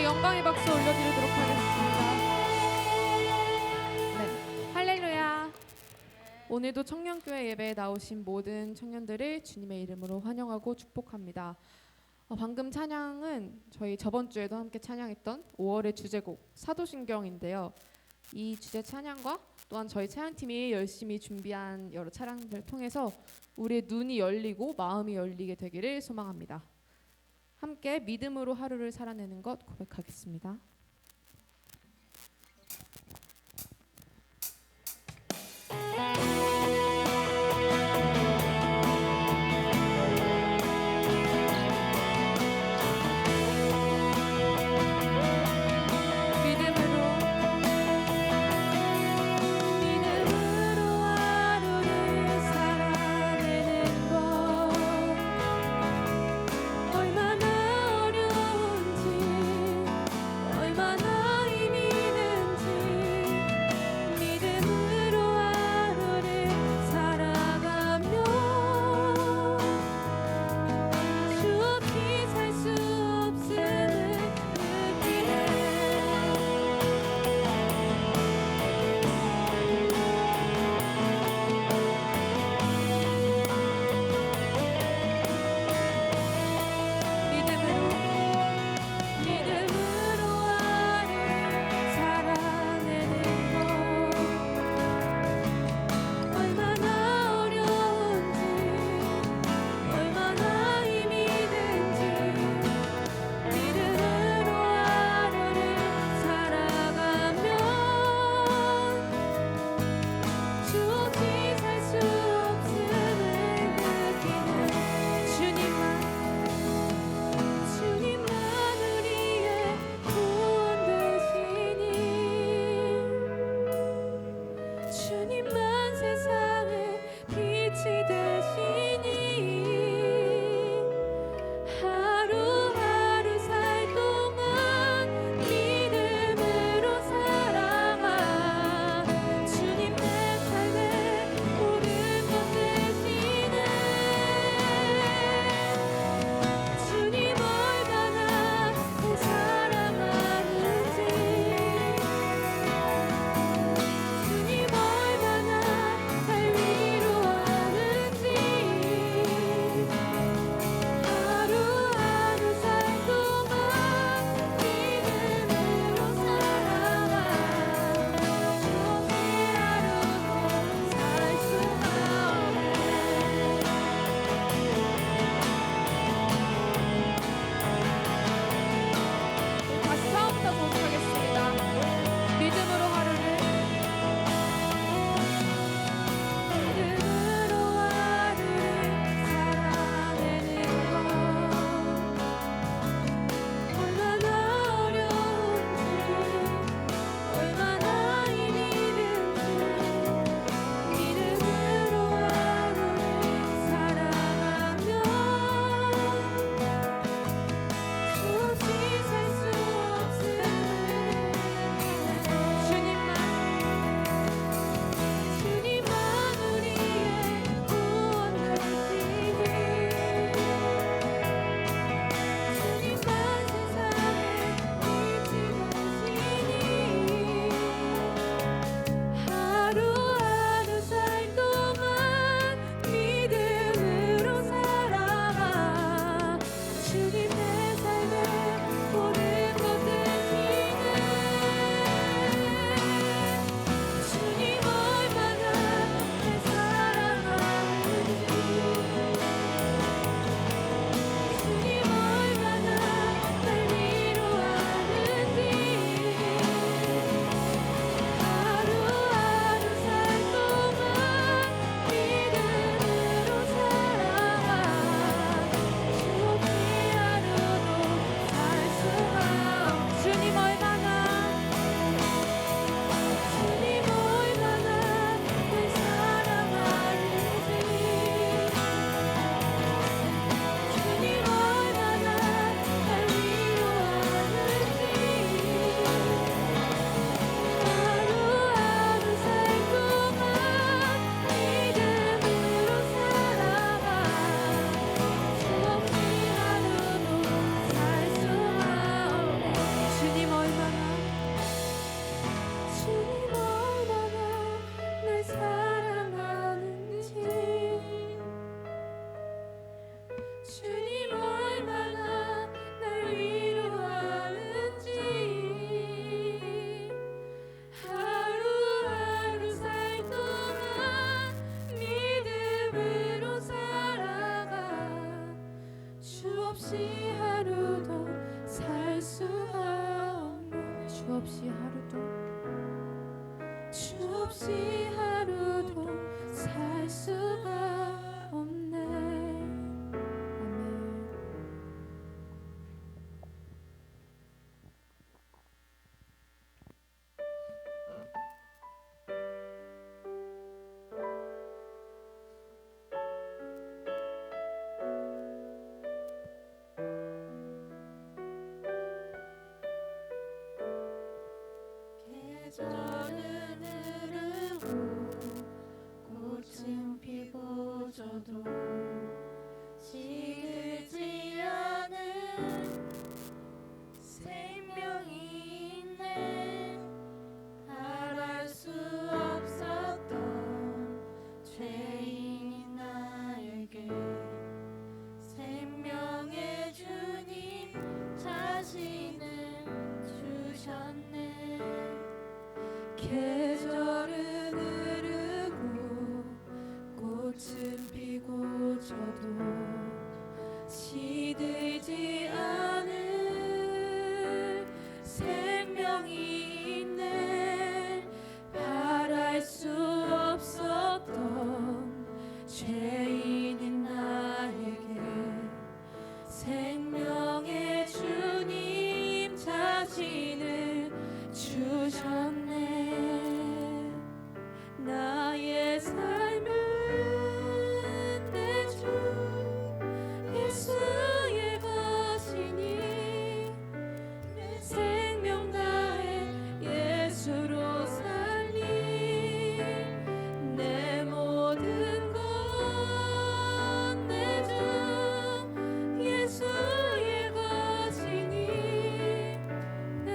영광의 박수 올려드리도록 하겠습니다. 네, 할렐루야. 오늘도 청년교회 예배에 나오신 모든 청년들을 주님의 이름으로 환영하고 축복합니다. 방금 찬양은 저희 저번 주에도 함께 찬양했던 5월의 주제곡 사도신경인데요. 이 주제 찬양과 또한 저희 찬양팀이 열심히 준비한 여러 찬양들을 통해서 우리의 눈이 열리고 마음이 열리게 되기를 소망합니다. 함께 믿음으로 하루를 살아내는 것 고백하겠습니다. 얼마나 어려운지 주 없이 하루도 살 수가 없네. 아멘. 계절은 흐르고 꽃은 피고 져도 시들지 않은 생명이 있네. 바랄 수 없었던 죄인인 나에게 생명의 주님 자신을 주셨네. 계절은 흐르고 꽃은 피고 져도 시들지 않을 생명이 있네. 바랄 수 없었던 죄인인 나에게 생명의 주님 자신을 주셨네. 나의 삶은 내 주 예수의 것이니 내 생명 다해 예수로 살리. 내 모든 것 내 주 예수의 것이니 내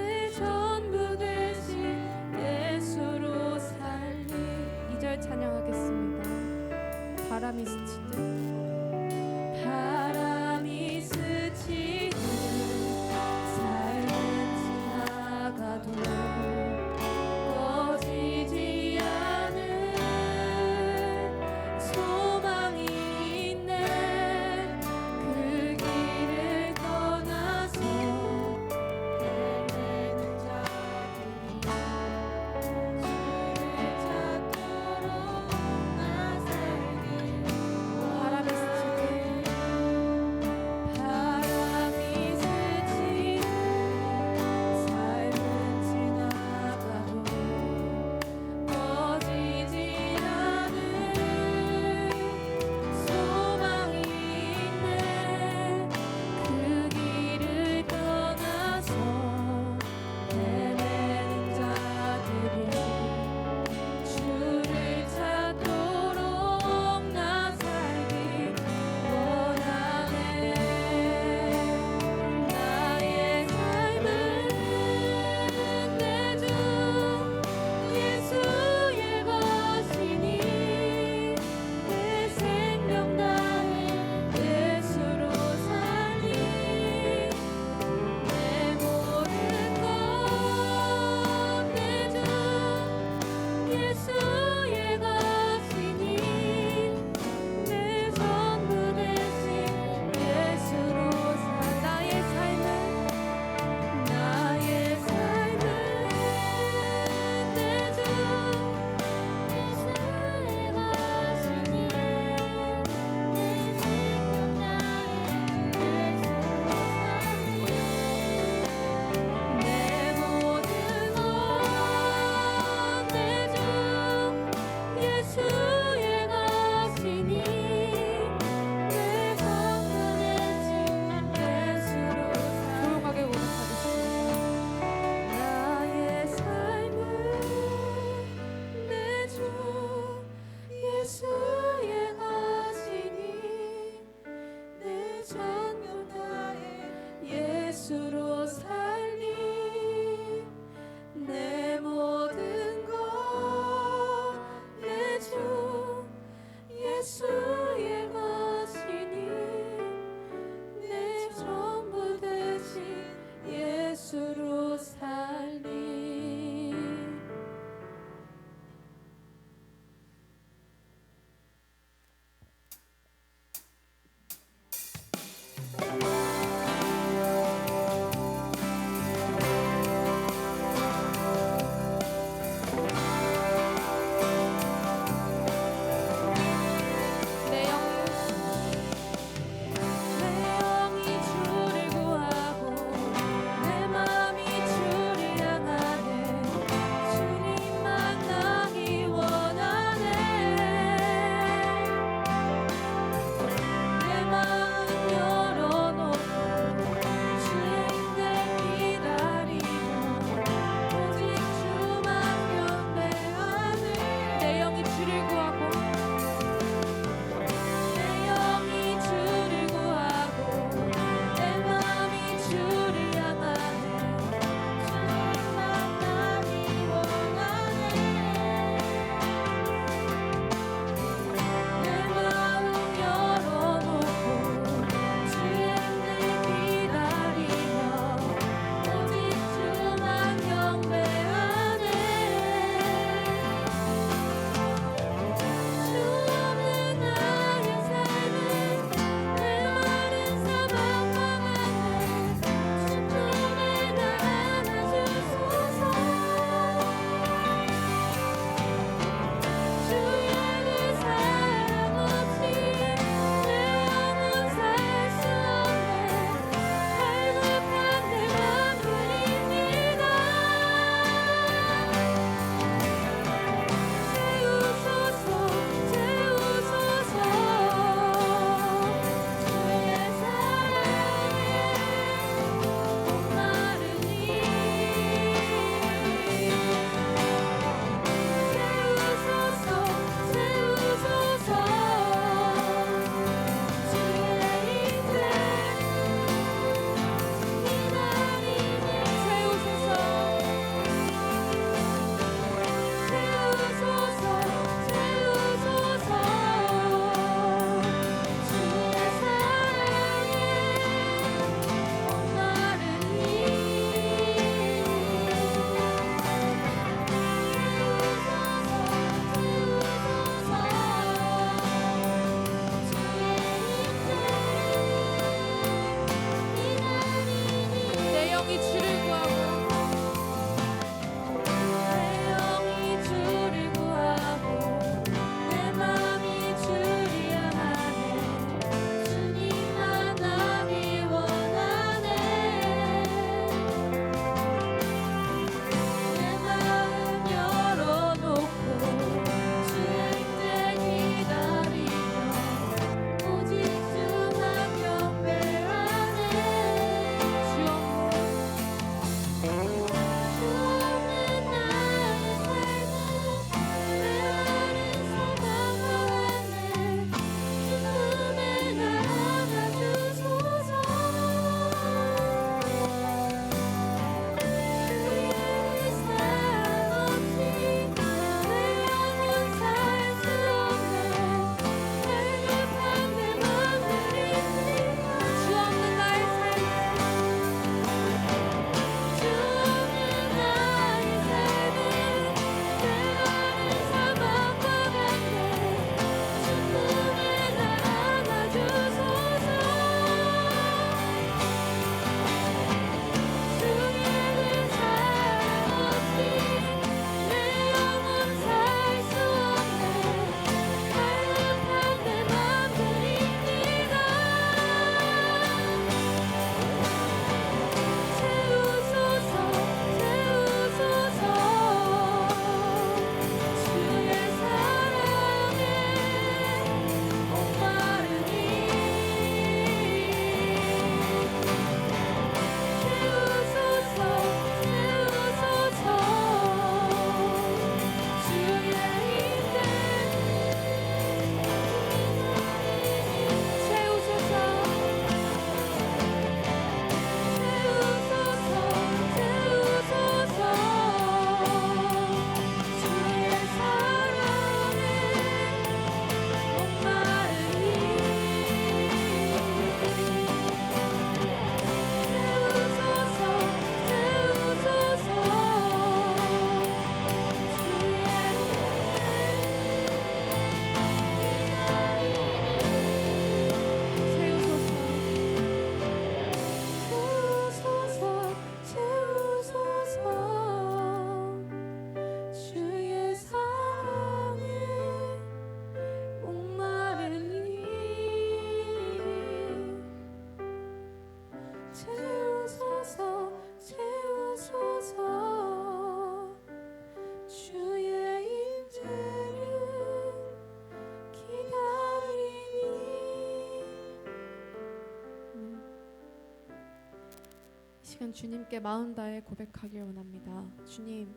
시간 주님께 마음 다해 고백하길 원합니다. 주님,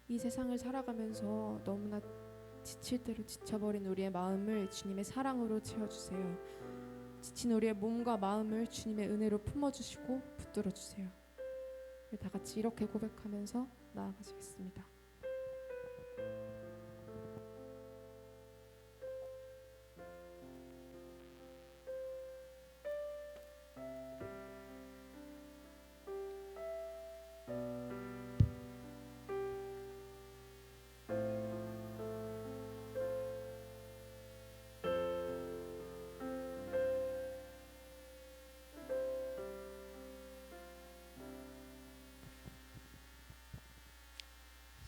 이 세상을 살아가면서 너무나 지칠 대로 지쳐버린 우리의 마음을 주님의 사랑으로 채워주세요. 지친 우리의 몸과 마음을 주님의 은혜로 품어주시고 붙들어주세요. 우리 다 같이 이렇게 고백하면서 나아가시겠습니다.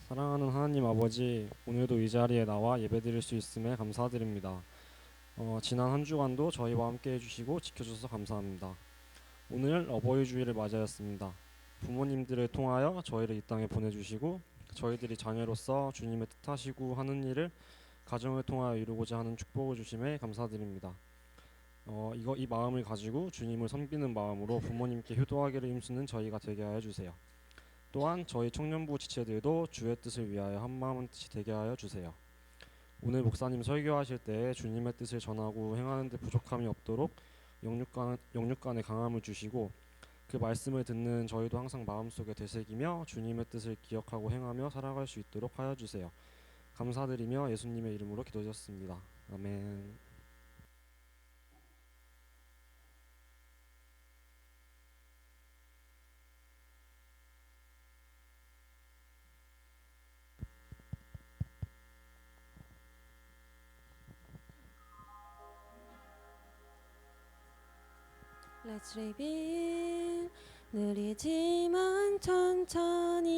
사랑하는 하나님 아버지, 오늘도 이 자리에 나와 예배드릴 수 있음에 감사드립니다. 지난 한 주간도 저희와 함께 해주시고 지켜주셔서 감사합니다. 오늘 어버이 주일을 맞이하였습니다. 부모님들을 통하여 저희를 이 땅에 보내주시고 저희들이 자녀로서 주님의 뜻하시고 하는 일을 가정을 통하여 이루고자 하는 축복을 주심에 감사드립니다. 이 마음을 가지고 주님을 섬기는 마음으로 부모님께 효도하기를 힘쓰는 저희가 되게 하여 주세요. 또한 저희 청년부 지체들도 주의 뜻을 위하여 한마음 한뜻이 되게 하여 주세요. 오늘 목사님 설교하실 때 주님의 뜻을 전하고 행하는 데 부족함이 없도록 영육간의 강함을 주시고 그 말씀을 듣는 저희도 항상 마음속에 되새기며 주님의 뜻을 기억하고 행하며 살아갈 수 있도록 하여 주세요. 감사드리며 예수님의 이름으로 기도드렸습니다. 아멘. Let's reveal 느리지만 천천히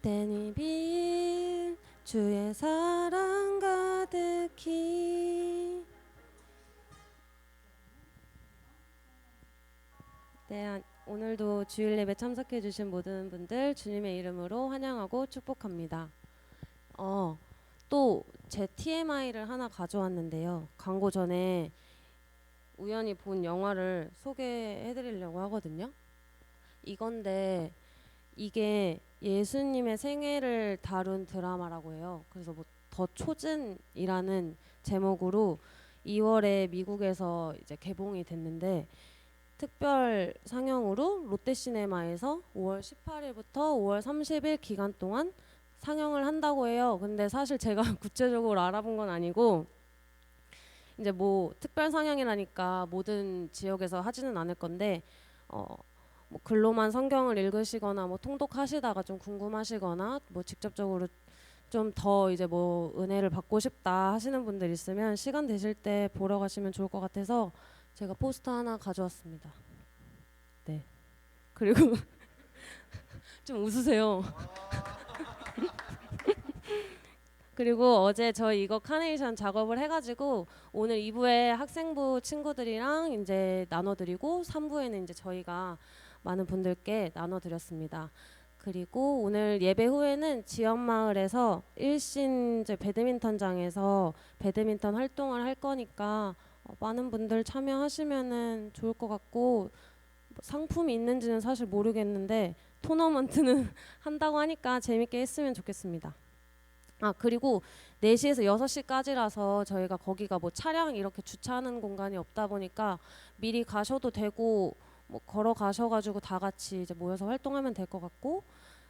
Then we build 주의 사랑 가득히 네, 오늘도 주일 예배 참석해 주신 모든 분들 주님의 이름으로 환영하고 축복합니다. 또 제 TMI를 하나 가져왔는데요. 광고 전에 우연히 본 영화를 소개해 드리려고 하거든요. 이건데 이게 예수님의 생애를 다룬 드라마라고 해요. 그래서 뭐 더 초즌이라는 제목으로 2월에 미국에서 이제 개봉이 됐는데 특별 상영으로 롯데시네마에서 5월 18일부터 5월 30일 기간 동안 상영을 한다고 해요. 근데 사실 제가 구체적으로 알아본 건 아니고 이제 뭐 특별 상영이라니까 모든 지역에서 하지는 않을 건데 뭐 글로만 성경을 읽으시거나 뭐 통독하시다가 좀 궁금하시거나 뭐 직접적으로 좀 더 이제 뭐 은혜를 받고 싶다 하시는 분들 있으면 시간 되실 때 보러 가시면 좋을 것 같아서 제가 포스터 하나 가져왔습니다. 네. 그리고 좀 웃으세요. 그리고 어제 저희 이거 카네이션 작업을 해가지고 오늘 2부에 학생부 친구들이랑 이제 나눠드리고 3부에는 이제 저희가 많은 분들께 나눠드렸습니다. 그리고 오늘 예배 후에는 지역마을에서 일신 이제 배드민턴장에서 배드민턴 활동을 할 거니까 많은 분들 참여하시면은 좋을 것 같고 상품이 있는지는 사실 모르겠는데 토너먼트는 한다고 하니까 재밌게 했으면 좋겠습니다. 그리고 4시에서 6시까지라서 저희가 거기가 뭐 차량 이렇게 주차하는 공간이 없다 보니까 미리 가셔도 되고 뭐 걸어 가셔가지고 다 같이 이제 모여서 활동하면 될 것 같고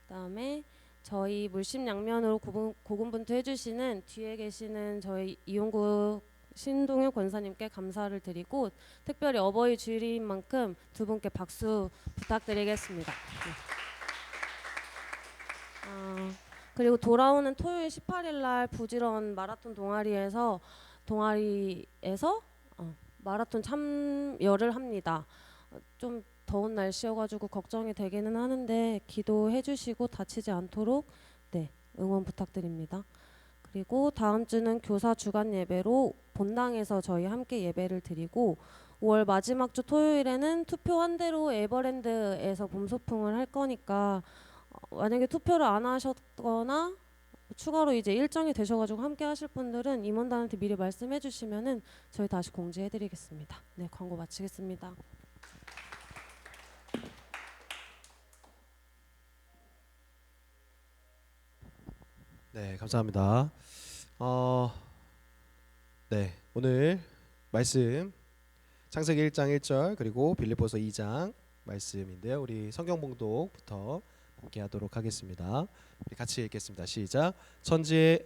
그다음에 저희 물심양면으로 고군분투 해주시는 뒤에 계시는 저희 이용구 신동엽 권사님께 감사를 드리고 특별히 어버이 주일인 만큼 두 분께 박수 부탁드리겠습니다. 그리고 돌아오는 토요일 18일 날 부지런 마라톤 동아리에서 마라톤 참여를 합니다. 좀 더운 날씨여가지고 걱정이 되기는 하는데 기도해 주시고 다치지 않도록 응원 부탁드립니다. 그리고 다음 주는 교사 주간 예배로 본당에서 저희 함께 예배를 드리고 5월 마지막 주 토요일에는 투표한 대로 에버랜드에서 봄소풍을 할 거니까 만약에 투표를 안 하셨거나 추가로 이제 일정이 되셔가지고 함께 하실 분들은 임원단한테 미리 말씀해 주시면은 저희 다시 공지해 드리겠습니다. 네, 광고 마치겠습니다. 네, 감사합니다. 네, 오늘 말씀 창세기 1장 1절 그리고 빌립보서 2장 말씀인데요. 우리 성경 봉독부터 함께 하도록 하겠습니다. 우리 같이 읽겠습니다. 시작.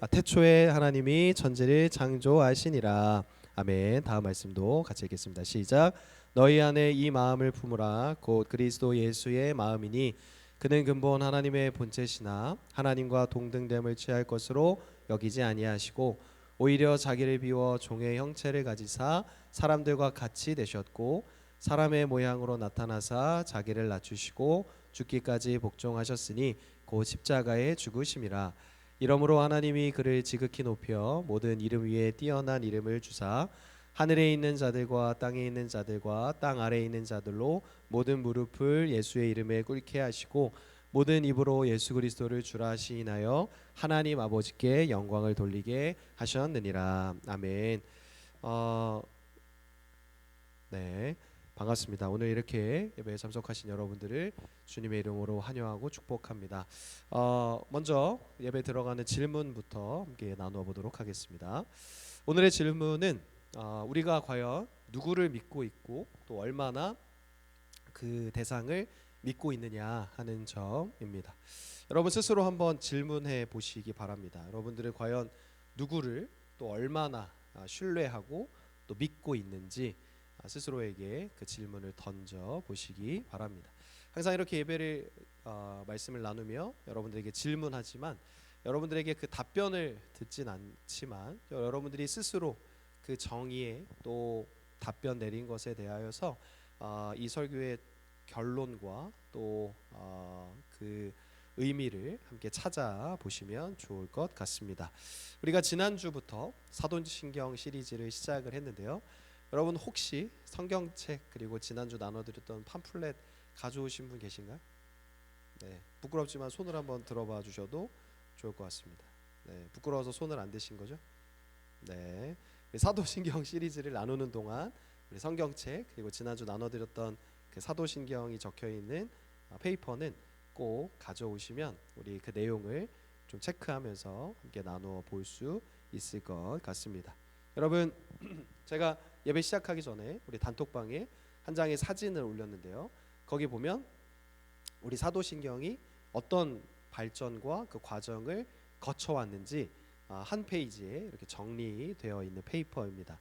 태초에 하나님이 천지를 창조하시니라. 아멘. 다음 말씀도 같이 읽겠습니다. 시작. 너희 안에 이 마음을 품으라. 곧 그리스도 예수의 마음이니 그는 근본 하나님의 본체시나 하나님과 동등됨을 취할 것으로 여기지 아니하시고 오히려 자기를 비워 종의 형체를 가지사 사람들과 같이 되셨고 사람의 모양으로 나타나사 자기를 낮추시고 죽기까지 복종하셨으니 곧 십자가에 죽으심이라. 이러므로 하나님이 그를 지극히 높여 모든 이름 위에 뛰어난 이름을 주사 하늘에 있는 자들과 땅에 있는 자들과 땅 아래에 있는 자들로 모든 무릎을 예수의 이름에 꿇게 하시고 모든 입으로 예수 그리스도를 주라 시인하여 하나님 아버지께 영광을 돌리게 하셨느니라. 아멘. 네, 반갑습니다. 오늘 이렇게 예배에 참석하신 여러분들을 주님의 이름으로 환영하고 축복합니다. 먼저 예배 들어가는 질문부터 함께 나누어 보도록 하겠습니다. 오늘의 질문은 우리가 과연 누구를 믿고 있고 또 얼마나 그 대상을 믿고 있느냐 하는 점입니다. 여러분 스스로 한번 질문해 보시기 바랍니다. 여러분들은 과연 누구를 또 얼마나 신뢰하고 또 믿고 있는지 스스로에게 그 질문을 던져 보시기 바랍니다. 항상 이렇게 예배를 말씀을 나누며 여러분들에게 질문하지만 여러분들에게 그 답변을 듣진 않지만 여러분들이 스스로 그 정의에 또 답변 내린 것에 대하여서 이 설교의 결론과 또 그 의미를 함께 찾아보시면 좋을 것 같습니다. 우리가 지난주부터 사도신경 시리즈를 시작을 했는데요. 여러분 혹시 성경책 그리고 지난주 나눠드렸던 팜플렛 가져오신 분 계신가요? 네, 부끄럽지만 손을 한번 들어봐 주셔도 좋을 것 같습니다. 네, 부끄러워서 손을 안 드신 거죠? 네, 사도신경 시리즈를 나누는 동안 우리 성경책 그리고 지난주 나눠드렸던 그 사도신경이 적혀있는 페이퍼는 꼭 가져오시면 우리 그 내용을 좀 체크하면서 함께 나누어 볼 수 있을 것 같습니다. 여러분 제가 예배 시작하기 전에 우리 단톡방에 한 장의 사진을 올렸는데요. 거기 보면 우리 사도신경이 어떤 발전과 그 과정을 거쳐왔는지 한 페이지에 이렇게 정리되어 있는 페이퍼입니다.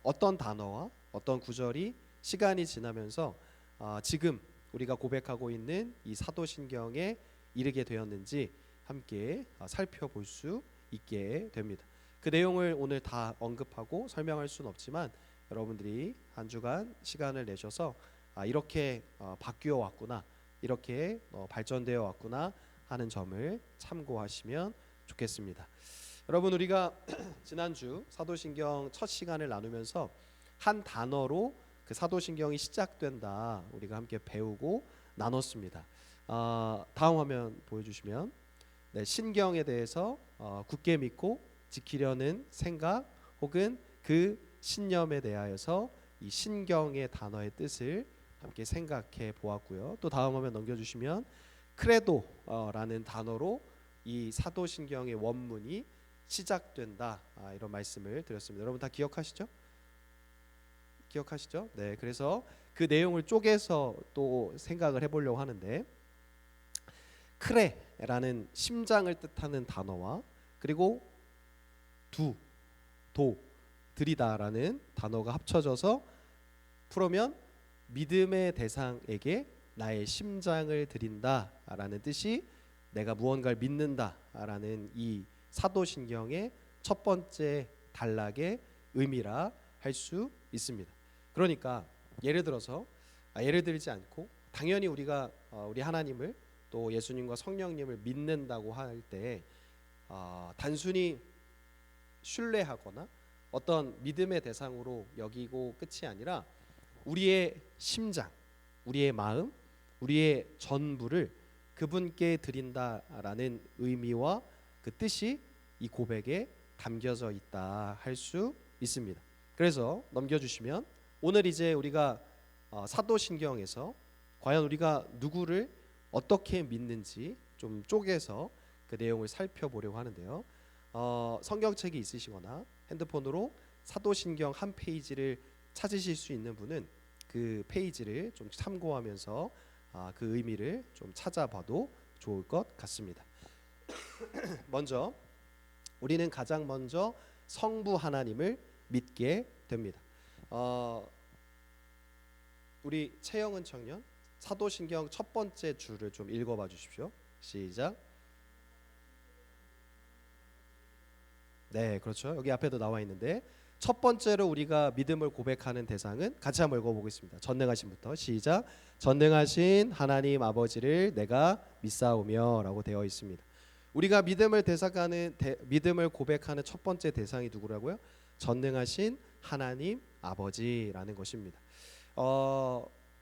어떤 단어와 어떤 구절이 시간이 지나면서 지금 우리가 고백하고 있는 이 사도신경에 이르게 되었는지 함께 살펴볼 수 있게 됩니다. 그 내용을 오늘 다 언급하고 설명할 수는 없지만 여러분들이 한 주간 시간을 내셔서 이렇게 바뀌어 왔구나, 이렇게 발전되어 왔구나 하는 점을 참고하시면 좋겠습니다. 여러분 우리가 지난주 사도신경 첫 시간을 나누면서 한 단어로 그 사도신경이 시작된다 우리가 함께 배우고 나눴습니다. 다음 화면 보여주시면 네, 신경에 대해서 굳게 믿고 지키려는 생각 혹은 그 신념에 대하여서 이 신경의 단어의 뜻을 함께 생각해 보았고요. 또 다음 화면 넘겨주시면 크레도라는 단어로 이 사도신경의 원문이 시작된다 이런 말씀을 드렸습니다. 여러분 다 기억하시죠? 기억하시죠? 네, 그래서 그 내용을 쪼개서 또 생각을 해보려고 하는데 크레라는 심장을 뜻하는 단어와 그리고 드리다라는 단어가 합쳐져서 풀으면 믿음의 대상에게 나의 심장을 드린다라는 뜻이 내가 무언가를 믿는다라는 이 사도신경의 첫 번째 단락의 의미라 할 수 있습니다. 그러니까 예를 들어서 예를 들지 않고 당연히 우리가 우리 하나님을 또 예수님과 성령님을 믿는다고 할 때 단순히 신뢰하거나 어떤 믿음의 대상으로 여기고 끝이 아니라 우리의 심장, 우리의 마음, 우리의 전부를 그분께 드린다라는 의미와 그 뜻이 이 고백에 담겨져 있다 할 수 있습니다. 그래서 넘겨주시면 오늘 이제 우리가 사도신경에서 과연 우리가 누구를 어떻게 믿는지 좀 쪼개서 그 내용을 살펴보려고 하는데요. 성경책이 있으시거나 핸드폰으로 사도신경 한 페이지를 찾으실 수 있는 분은 그 페이지를 좀 참고하면서 그 의미를 좀 찾아봐도 좋을 것 같습니다. 먼저 우리는 가장 먼저 성부 하나님을 믿게 됩니다. 우리 최영은 청년 사도신경 첫 번째 줄을 좀 읽어봐 주십시오. 시작. 네, 그렇죠. 여기 앞에도 나와 있는데 첫 번째로 우리가 믿음을 고백하는 대상은 같이 한번 읽어보겠습니다. 전능하신부터 시작. 전능하신 하나님 아버지를 내가 믿사오며라고 되어 있습니다. 우리가 믿음을 고백하는 첫 번째 대상이 누구라고요? 전능하신 하나님 아버지라는 것입니다.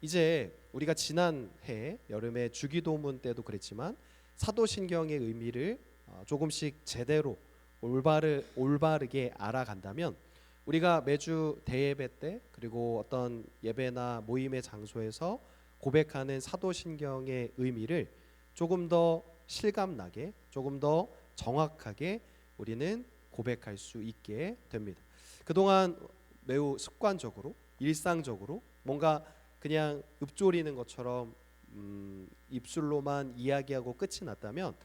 이제 우리가 지난해 여름에 주기도문 때도 그랬지만 사도신경의 의미를 조금씩 제대로 올바르게 알아간다면 우리가 매주 대예배 때 그리고 어떤 예배나 모임의 장소에서 고백하는 사도신경의 의미를 조금 더 실감나게 조금 더 정확하게 우리는 고백할 수 있게 됩니다. 그동안 매우 습관적으로 일상적으로 뭔가 그냥 읊조리는 것처럼 입술로만 이야기하고 끝이 났다면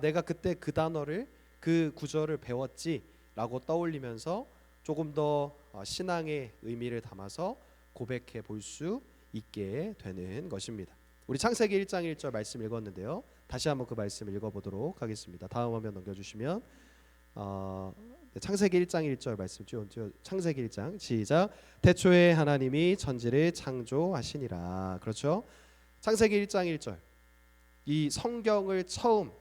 내가 그때 그 단어를 그 구절을 배웠지라고 떠올리면서 조금 더 신앙의 의미를 담아서 고백해 볼 수 있게 되는 것입니다. 우리 창세기 1장 1절 말씀 읽었는데요. 다시 한번 그 말씀 읽어보도록 하겠습니다. 다음 화면 넘겨주시면 창세기 1장 1절 말씀 창세기 1장 시작. 태초에 하나님이 천지를 창조하시니라. 그렇죠? 창세기 1장 1절 이 성경을 처음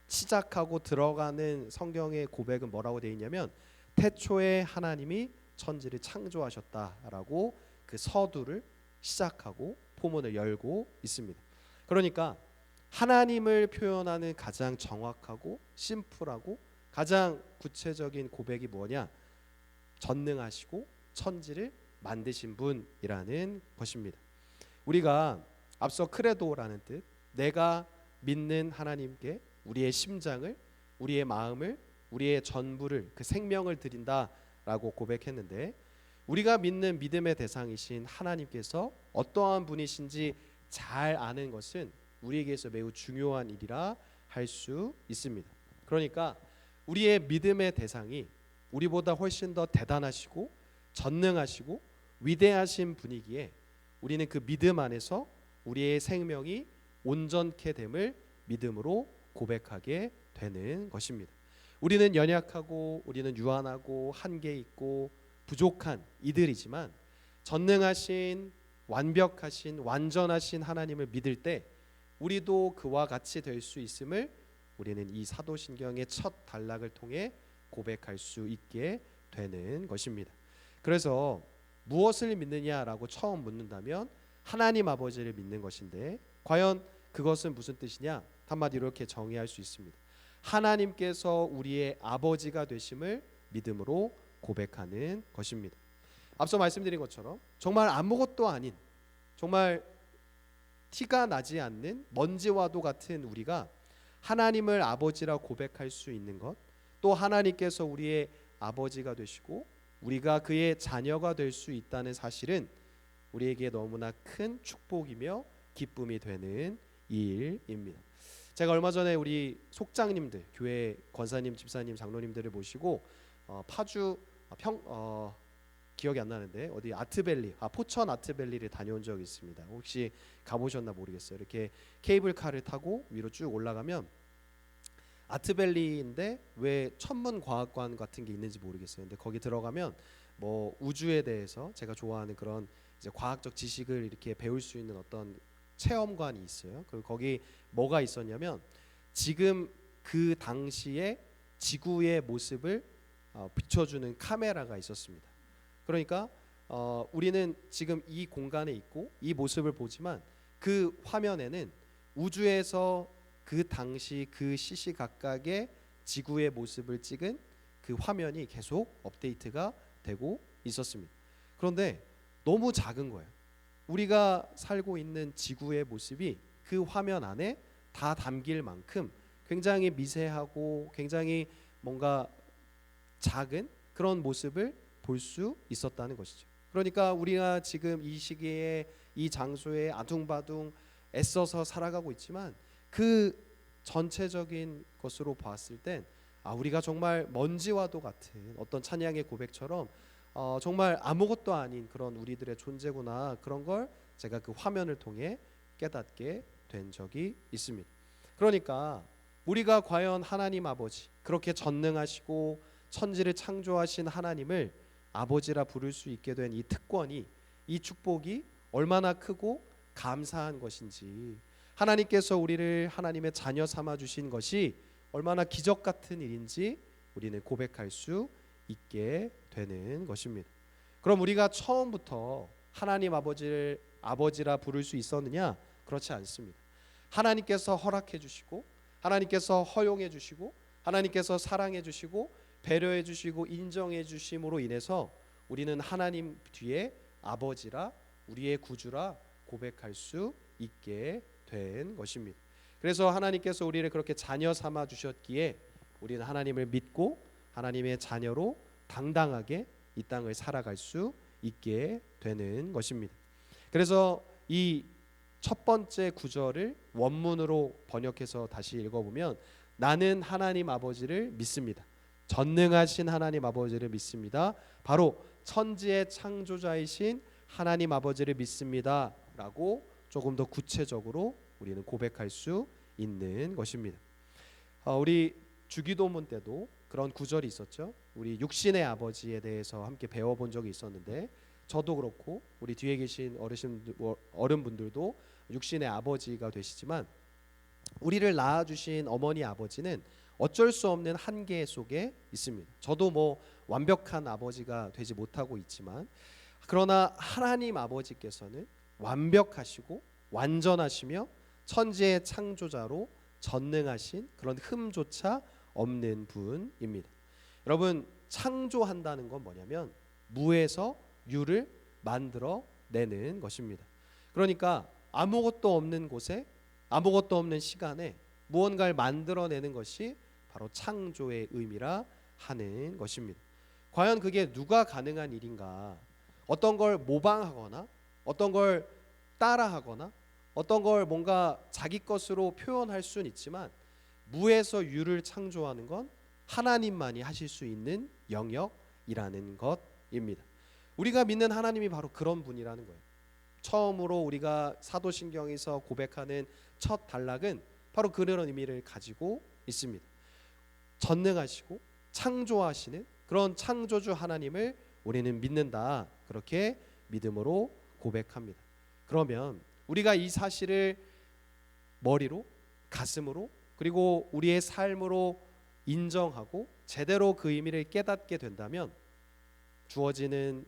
시작하고 들어가는 성경의 고백은 뭐라고 되어 있냐면 태초에 하나님이 천지를 창조하셨다라고 그 서두를 시작하고 포문을 열고 있습니다. 그러니까 하나님을 표현하는 가장 정확하고 심플하고 가장 구체적인 고백이 뭐냐? 전능하시고 천지를 만드신 분이라는 것입니다. 우리가 앞서 크레도라는 뜻, 내가 믿는 하나님께 우리의 심장을, 우리의 마음을, 우리의 전부를, 그 생명을 드린다라고 고백했는데 우리가 믿는 믿음의 대상이신 하나님께서 어떠한 분이신지 잘 아는 것은 우리에게서 매우 중요한 일이라 할 수 있습니다. 그러니까 우리의 믿음의 대상이 우리보다 훨씬 더 대단하시고 전능하시고 위대하신 분이기에 우리는 그 믿음 안에서 우리의 생명이 온전케 됨을 믿음으로 고백하게 되는 것입니다. 우리는 연약하고 우리는 유한하고 한계 있고 부족한 이들이지만 전능하신 완벽하신 완전하신 하나님을 믿을 때 우리도 그와 같이 될 수 있음을 우리는 이 사도신경의 첫 단락을 통해 고백할 수 있게 되는 것입니다. 그래서 무엇을 믿느냐라고 처음 묻는다면 하나님 아버지를 믿는 것인데 과연 그것은 무슨 뜻이냐? 한마디로 이렇게 정의할 수 있습니다. 하나님께서 우리의 아버지가 되심을 믿음으로 고백하는 것입니다. 앞서 말씀드린 것처럼 정말 아무것도 아닌 정말 티가 나지 않는 먼지와도 같은 우리가 하나님을 아버지라 고백할 수 있는 것, 또 하나님께서 우리의 아버지가 되시고 우리가 그의 자녀가 될 수 있다는 사실은 우리에게 너무나 큰 축복이며 기쁨이 되는 일입니다. 제가 얼마 전에 우리 속장님들, 교회 권사님, 집사님, 장로님들을 모시고 파주 기억이 안 나는데 어디 아트밸리, 포천 아트밸리를 다녀온 적이 있습니다. 혹시 가보셨나 모르겠어요. 이렇게 케이블카를 타고 위로 쭉 올라가면 아트밸리인데 왜 천문과학관 같은 게 있는지 모르겠어요. 근데 거기 들어가면 뭐 우주에 대해서 제가 좋아하는 그런 이제 과학적 지식을 이렇게 배울 수 있는 어떤 체험관이 있어요. 그리고 거기 뭐가 있었냐면 지금 그 당시에 지구의 모습을 비춰주는 카메라가 있었습니다. 그러니까 우리는 지금 이 공간에 있고 이 모습을 보지만 그 화면에는 우주에서 그 당시 그 시시각각의 지구의 모습을 찍은 그 화면이 계속 업데이트가 되고 있었습니다. 그런데 너무 작은 거예요. 우리가 살고 있는 지구의 모습이 그 화면 안에 다 담길 만큼 굉장히 미세하고 굉장히 뭔가 작은 그런 모습을 볼 수 있었다는 것이죠. 그러니까 우리가 지금 이 시기에 이 장소에 아둥바둥 애써서 살아가고 있지만 그 전체적인 것으로 봤을 땐 우리가 정말 먼지와도 같은 어떤 찬양의 고백처럼 정말 아무것도 아닌 그런 우리들의 존재구나, 그런 걸 제가 그 화면을 통해 깨닫게 된 적이 있습니다. 그러니까 우리가 과연 하나님 아버지, 그렇게 전능하시고 천지를 창조하신 하나님을 아버지라 부를 수 있게 된 이 특권이, 이 축복이 얼마나 크고 감사한 것인지, 하나님께서 우리를 하나님의 자녀 삼아 주신 것이 얼마나 기적 같은 일인지 우리는 고백할 수 있게 되는 것입니다. 그럼 우리가 처음부터 하나님 아버지를 아버지라 부를 수 있었느냐? 그렇지 않습니다. 하나님께서 허락해 주시고, 하나님께서 허용해 주시고, 하나님께서 사랑해 주시고, 배려해 주시고, 인정해 주심으로 인해서 우리는 하나님 뒤에 아버지라, 우리의 구주라 고백할 수 있게 된 것입니다. 그래서 하나님께서 우리를 그렇게 자녀 삼아 주셨기에 우리는 하나님을 믿고 하나님의 자녀로 당당하게 이 땅을 살아갈 수 있게 되는 것입니다. 그래서 이 첫 번째 구절을 원문으로 번역해서 다시 읽어보면, 나는 하나님 아버지를 믿습니다. 전능하신 하나님 아버지를 믿습니다. 바로 천지의 창조자이신 하나님 아버지를 믿습니다 라고 조금 더 구체적으로 우리는 고백할 수 있는 것입니다. 우리 주기도문 때도 그런 구절이 있었죠. 우리 육신의 아버지에 대해서 함께 배워본 적이 있었는데, 저도 그렇고 우리 뒤에 계신 어른분들도 육신의 아버지가 되시지만, 우리를 낳아주신 어머니 아버지는 어쩔 수 없는 한계 속에 있습니다. 저도 뭐 완벽한 아버지가 되지 못하고 있지만, 그러나 하나님 아버지께서는 완벽하시고 완전하시며 천지의 창조자로 전능하신 그런 흠조차 없는 분입니다. 여러분, 창조한다는 건 뭐냐면 무에서 유를 만들어 내는 것입니다. 그러니까 아무것도 없는 곳에, 아무것도 없는 시간에 무언가를 만들어내는 것이 바로 창조의 의미라 하는 것입니다. 과연 그게 누가 가능한 일인가? 어떤 걸 모방하거나, 어떤 걸 따라하거나, 어떤 걸 뭔가 자기 것으로 표현할 수는 있지만, 무에서 유를 창조하는 건 하나님만이 하실 수 있는 영역이라는 것입니다. 우리가 믿는 하나님이 바로 그런 분이라는 거예요. 처음으로 우리가 사도신경에서 고백하는 첫 단락은 바로 그런 의미를 가지고 있습니다. 전능하시고 창조하시는 그런 창조주 하나님을 우리는 믿는다, 그렇게 믿음으로 고백합니다. 그러면 우리가 이 사실을 머리로, 가슴으로, 그리고 우리의 삶으로 인정하고 제대로 그 의미를 깨닫게 된다면 주어지는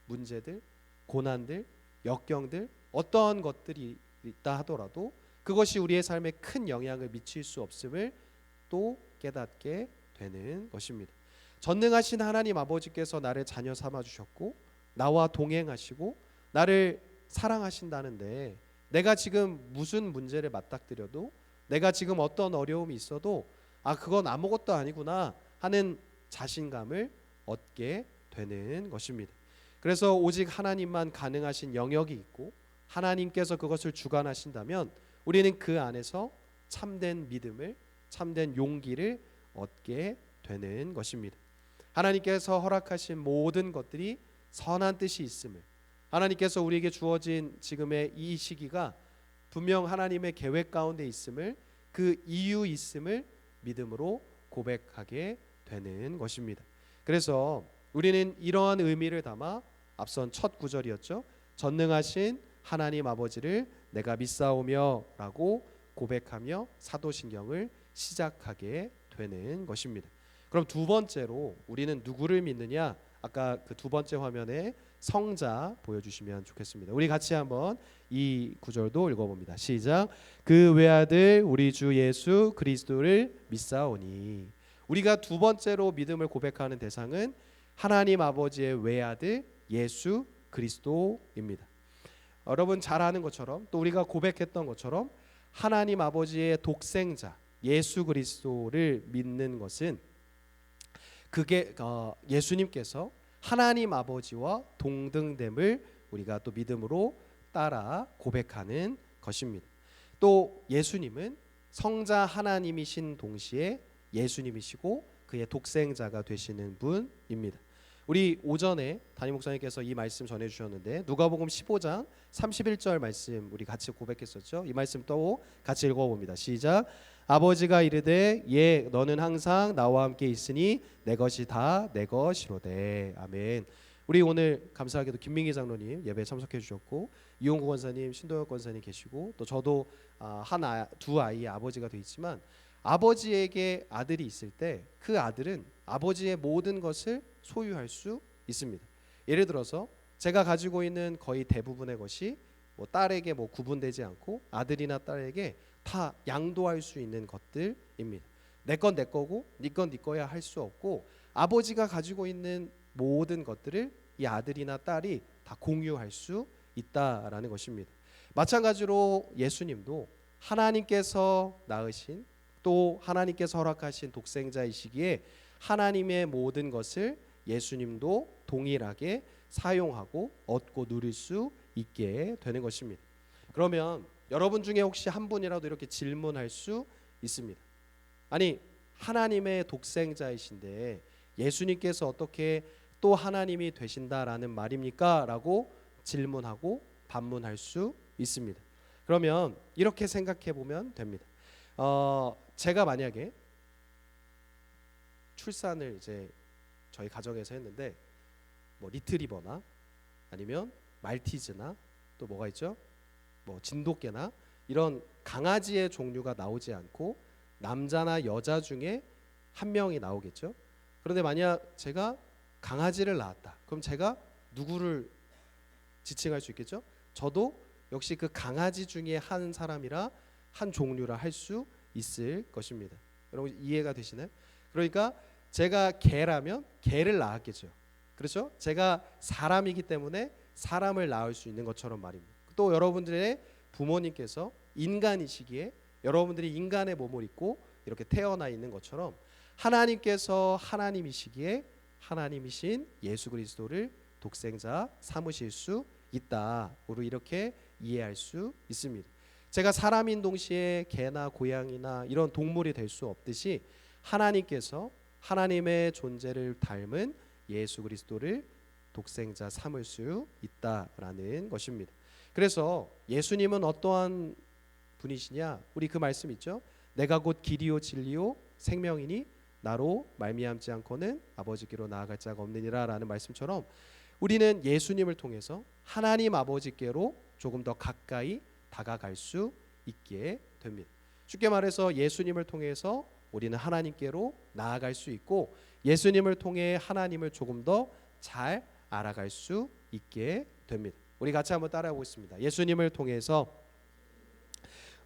문제들, 고난들, 역경들, 어떠한 것들이 있다 하더라도 그것이 우리의 삶에 큰 영향을 미칠 수 없음을 또 깨닫게 되는 것입니다. 전능하신 하나님 아버지께서 나를 자녀 삼아 주셨고 나와 동행하시고 나를 사랑하신다는데, 내가 지금 무슨 문제를 맞닥뜨려도, 내가 지금 어떤 어려움이 있어도 그건 아무것도 아니구나 하는 자신감을 얻게 되는 것입니다. 그래서 오직 하나님만 가능하신 영역이 있고 하나님께서 그것을 주관하신다면 우리는 그 안에서 참된 믿음을, 참된 용기를 얻게 되는 것입니다. 하나님께서 허락하신 모든 것들이 선한 뜻이 있음을, 하나님께서 우리에게 주어진 지금의 이 시기가 분명 하나님의 계획 가운데 있음을, 그 이유 있음을 믿음으로 고백하게 되는 것입니다. 그래서 우리는 이러한 의미를 담아 앞선 첫 구절이었죠. 전능하신 하나님 아버지를 내가 믿사오며 라고 고백하며 사도신경을 시작하게 되는 것입니다. 그럼 두 번째로 우리는 누구를 믿느냐? 아까 그 두 번째 화면에 성자 보여주시면 좋겠습니다. 우리 같이 한번 이 구절도 읽어봅니다. 시작. 그 외아들 우리 주 예수 그리스도를 믿사오니. 우리가 두 번째로 믿음을 고백하는 대상은 하나님 아버지의 외아들 예수 그리스도입니다. 여러분 잘 아는 것처럼 또 우리가 고백했던 것처럼 하나님 아버지의 독생자 예수 그리스도를 믿는 것은 그게 예수님께서 하나님 아버지와 동등됨을 우리가 또 믿음으로 따라 고백하는 것입니다. 또 예수님은 성자 하나님이신 동시에 예수님이시고 그의 독생자가 되시는 분입니다. 우리 오전에 담임 목사님께서 이 말씀 전해주셨는데 누가복음 15장 31절 말씀 우리 같이 고백했었죠. 이 말씀 또 같이 읽어봅니다. 시작. 아버지가 이르되 예 너는 항상 나와 함께 있으니 내 것이 다 내 것이로되. 아멘. 우리 오늘 감사하게도 김민기 장로님 예배에 참석해 주셨고 이용구 권사님 신동엽 권사님 계시고 또 저도 두 아이의 아버지가 되어 있지만 아버지에게 아들이 있을 때 그 아들은 아버지의 모든 것을 소유할 수 있습니다. 예를 들어서 제가 가지고 있는 거의 대부분의 것이 뭐 딸에게 뭐 구분되지 않고 아들이나 딸에게 다 양도할 수 있는 것들입니다. 내 건 내 거고 네 건 네 거야 할 수 없고 아버지가 가지고 있는 모든 것들을 이 아들이나 딸이 다 공유할 수 있다라는 것입니다. 마찬가지로 예수님도 하나님께서 낳으신 또 하나님께서 허락하신 독생자이시기에 하나님의 모든 것을 예수님도 동일하게 사용하고 얻고 누릴 수 있게 되는 것입니다. 그러면 여러분 중에 혹시 한 분이라도 이렇게 질문할 수 있습니다. 아니 하나님의 독생자이신데 예수님께서 어떻게 또 하나님이 되신다라는 말입니까? 라고 질문하고 반문할 수 있습니다. 그러면 이렇게 생각해 보면 됩니다. 제가 만약에 출산을 이제 저희 가정에서 했는데 뭐 리트리버나 아니면 말티즈나 또 뭐가 있죠? 뭐 진돗개나 이런 강아지의 종류가 나오지 않고 남자나 여자 중에 한 명이 나오겠죠. 그런데 만약 제가 강아지를 낳았다. 그럼 제가 누구를 지칭할 수 있겠죠? 저도 역시 그 강아지 중에 한 사람이라 한 종류라 할 수 있을 것입니다. 여러분 이해가 되시나요? 그러니까 제가 개라면 개를 낳았겠죠. 그렇죠? 제가 사람이기 때문에 사람을 낳을 수 있는 것처럼 말입니다. 또 여러분들의 부모님께서 인간이시기에 여러분들이 인간의 몸을 입고 이렇게 태어나 있는 것처럼 하나님께서 하나님이시기에 하나님이신 예수 그리스도를 독생자 삼으실 수 있다. 우리 이렇게 이해할 수 있습니다. 제가 사람인 동시에 개나 고양이나 이런 동물이 될 수 없듯이 하나님께서 하나님의 존재를 닮은 예수 그리스도를 독생자 삼을 수 있다라는 것입니다. 그래서 예수님은 어떠한 분이시냐? 우리 그 말씀 있죠? 내가 곧 길이요 진리요 생명이니 나로 말미암지 않고는 아버지께로 나아갈 자가 없느니라 라는 말씀처럼 우리는 예수님을 통해서 하나님 아버지께로 조금 더 가까이 다가갈 수 있게 됩니다. 쉽게 말해서 예수님을 통해서 우리는 하나님께로 나아갈 수 있고 예수님을 통해 하나님을 조금 더 잘 알아갈 수 있게 됩니다. 우리 같이 한번 따라해 보겠습니다. 예수님을 통해서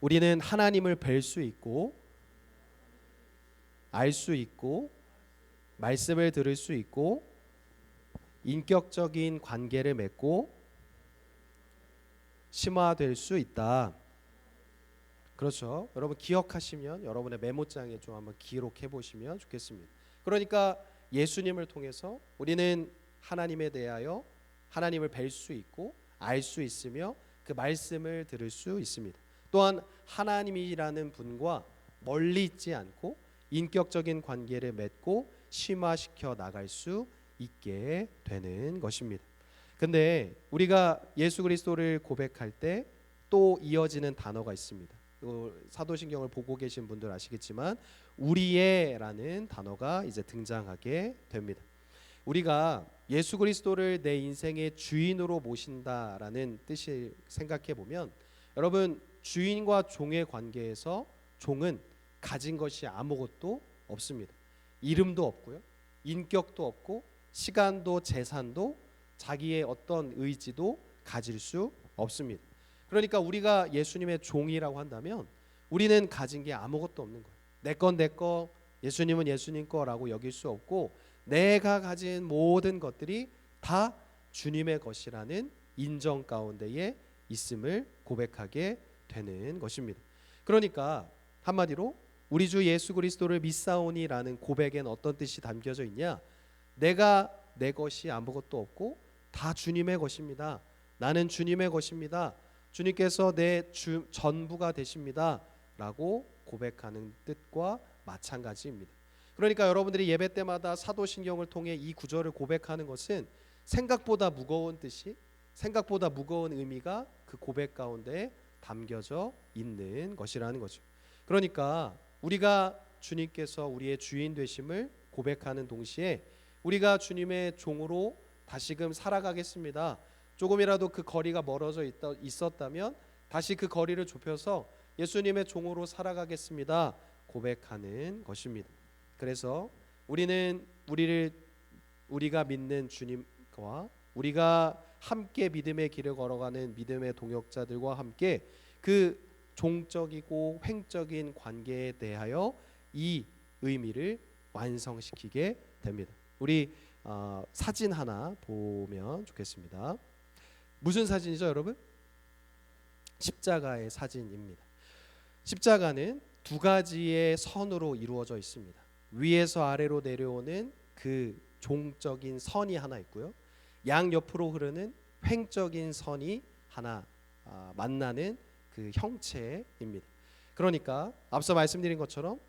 우리는 하나님을 뵐 수 있고 알 수 있고 말씀을 들을 수 있고 인격적인 관계를 맺고 심화될 수 있다. 그렇죠. 여러분 기억하시면 여러분의 메모장에 좀 한번 기록해 보시면 좋겠습니다. 그러니까 예수님을 통해서 우리는 하나님에 대하여 하나님을 뵐 수 있고 알 수 있으며 그 말씀을 들을 수 있습니다. 또한 하나님이라는 분과 멀리 있지 않고 인격적인 관계를 맺고 심화시켜 나갈 수 있게 되는 것입니다. 근데 우리가 예수 그리스도를 고백할 때 또 이어지는 단어가 있습니다. 사도신경을 보고 계신 분들 아시겠지만 우리의라는 단어가 이제 등장하게 됩니다. 우리가 예수 그리스도를 내 인생의 주인으로 모신다라는 뜻을 생각해 보면 여러분 주인과 종의 관계에서 종은 가진 것이 아무것도 없습니다. 이름도 없고요. 인격도 없고 시간도 재산도 자기의 어떤 의지도 가질 수 없습니다. 그러니까 우리가 예수님의 종이라고 한다면 우리는 가진 게 아무것도 없는 거예요. 내 건 내 거, 예수님은 예수님 거라고 여길 수 없고 내가 가진 모든 것들이 다 주님의 것이라는 인정 가운데에 있음을 고백하게 되는 것입니다. 그러니까 한마디로 우리 주 예수 그리스도를 믿사오니라는 고백엔 어떤 뜻이 담겨져 있냐? 내가 내 것이 아무것도 없고 다 주님의 것입니다. 나는 주님의 것입니다. 주님께서 내 전부가 되십니다. 라고 고백하는 뜻과 마찬가지입니다. 그러니까 여러분들이 예배 때마다 사도신경을 통해 이 구절을 고백하는 것은 생각보다 무거운 뜻이, 생각보다 무거운 의미가 그 고백 가운데 담겨져 있는 것이라는 거죠. 그러니까 우리가 주님께서 우리의 주인 되심을 고백하는 동시에 우리가 주님의 종으로 다시금 살아가겠습니다. 조금이라도 그 거리가 멀어져 있었다면 다시 그 거리를 좁혀서 예수님의 종으로 살아가겠습니다. 고백하는 것입니다. 그래서 우리는 우리가 믿는 주님과 우리가 함께 믿음의 길을 걸어가는 믿음의 동역자들과 함께 그 종적이고 횡적인 관계에 대하여 이 의미를 완성시키게 됩니다. 우리 사진 하나 보면 좋겠습니다. 무슨 사진이죠, 여러분? 십자가의 사진입니다. 십자가는 두 가지의 선으로 이루어져 있습니다. 위에서 아래로 내려오는 그 종적인 선이 하나 있고요. 양옆으로 흐르는 횡적인 선이 하나 만나는 그 형체입니다. 그러니까 앞서 말씀드린 것처럼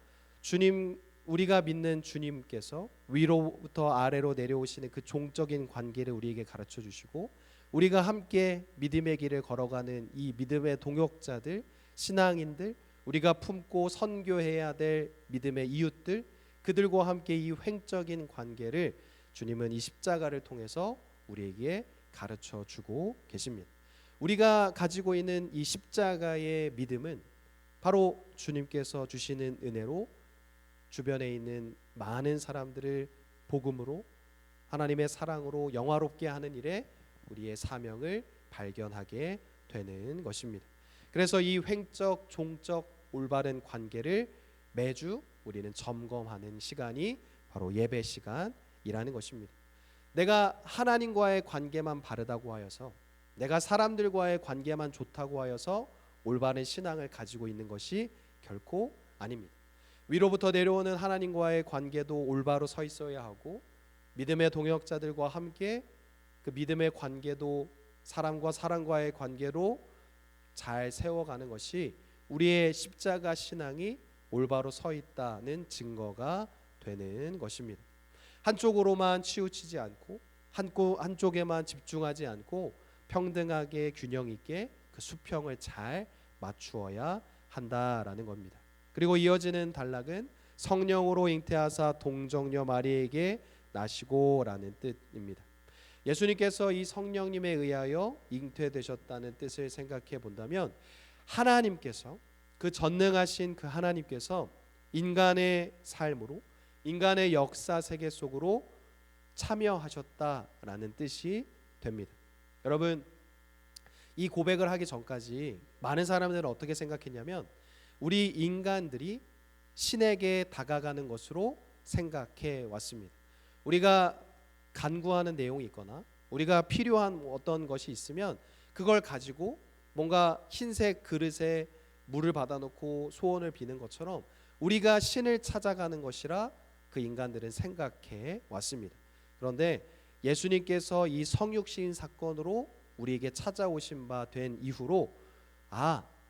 우리가 믿는 주님께서 위로부터 아래로 내려오시는 그 종적인 관계를 우리에게 가르쳐 주시고 우리가 함께 믿음의 길을 걸어가는 이 믿음의 동역자들, 신앙인들, 우리가 품고 선교해야 될 믿음의 이웃들, 그들과 함께 이 횡적인 관계를 주님은 이 십자가를 통해서 우리에게 가르쳐 주고 계십니다. 우리가 가지고 있는 이 십자가의 믿음은 바로 주님께서 주시는 은혜로 주변에 있는 많은 사람들을 복음으로 하나님의 사랑으로 영화롭게 하는 일에 우리의 사명을 발견하게 되는 것입니다. 그래서 이 횡적, 종적, 올바른 관계를 매주 우리는 점검하는 시간이 바로 예배 시간이라는 것입니다. 내가 하나님과의 관계만 바르다고 하여서, 내가 사람들과의 관계만 좋다고 하여서 올바른 신앙을 가지고 있는 것이 결코 아닙니다. 위로부터 내려오는 하나님과의 관계도 올바로 서 있어야 하고, 믿음의 동역자들과 함께 그 믿음의 관계도 사람과 사람과의 관계로 잘 세워가는 것이 우리의 십자가 신앙이 올바로 서 있다는 증거가 되는 것입니다. 한쪽으로만 치우치지 않고 한쪽에만 집중하지 않고 평등하게 균형 있게 그 수평을 잘 맞추어야 한다라는 겁니다. 그리고 이어지는 단락은 성령으로 잉태하사 동정녀 마리에게 나시고라는 뜻입니다. 예수님께서 이 성령님에 의하여 잉태되셨다는 뜻을 생각해 본다면 하나님께서, 그 전능하신 그 하나님께서 인간의 삶으로, 인간의 역사 세계 속으로 참여하셨다라는 뜻이 됩니다. 여러분, 이 고백을 하기 전까지 많은 사람들은 어떻게 생각했냐면 우리 인간들이 신에게 다가가는 것으로 생각해 왔습니다. 우리가 간구하는 내용이 있거나 우리가 필요한 어떤 것이 있으면 그걸 가지고 뭔가 흰색 그릇에 물을 받아놓고 소원을 비는 것처럼 우리가 신을 찾아가는 것이라 그 인간들은 생각해 왔습니다. 그런데 예수님께서 이 성육신 사건으로 우리에게 찾아오신 바 된 이후로